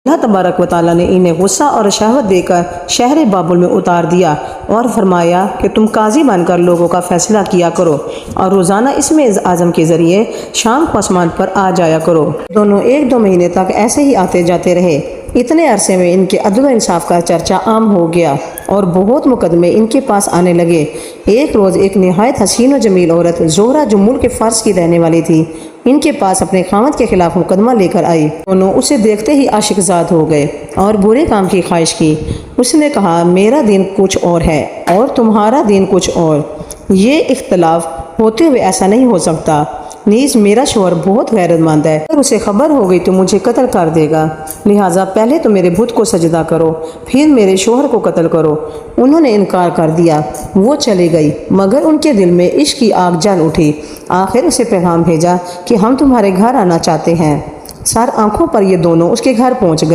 اللہ تبارک و تعالیٰ نے انہیں غصہ اور شہوت دے کر شہر بابل میں اتار دیا اور فرمایا کہ تم قاضی بن کر لوگوں کا فیصلہ کیا کرو اور روزانہ اسم اعظم کے ذریعے شام کو آسمان پر آ جایا کرو۔ دونوں 1-2 مہینے تک ایسے ہی آتے جاتے رہے۔ اتنے عرصے میں ان کے عدل و انصاف کا چرچہ عام ہو گیا اور بہت مقدمے ان کے پاس آنے لگے۔ ایک روز ایک نہایت حسین و جمیل عورت زہرہ جو ملک فارس کی رہنے والی تھی ان کے پاس اپنے خاوند کے خلاف مقدمہ لے کر آئی۔ دونوں اسے دیکھتے ہی عاشق زاد ہو گئے اور برے کام کی خواہش کی۔ اس نے کہا میرا دین کچھ اور ہے اور تمہارا دین کچھ اور، یہ اختلاف ہوتے ہوئے ایسا نہیں ہو سکتا، نیز میرا شوہر بہت غیرت مند ہے، اگر اسے خبر ہو گئی تو مجھے قتل کر دے گا، لہٰذا پہلے تو میرے بت کو سجدہ کرو پھر میرے شوہر کو قتل کرو۔ انہوں نے انکار کر دیا، وہ چلی گئی مگر ان کے دل میں عشق کی آگ جل اٹھی۔ آخر اسے پیغام بھیجا کہ ہم تمہارے گھر آنا چاہتے ہیں۔ سر آنکھوں پر یہ دونوں اس کے گھر پہنچ گئے۔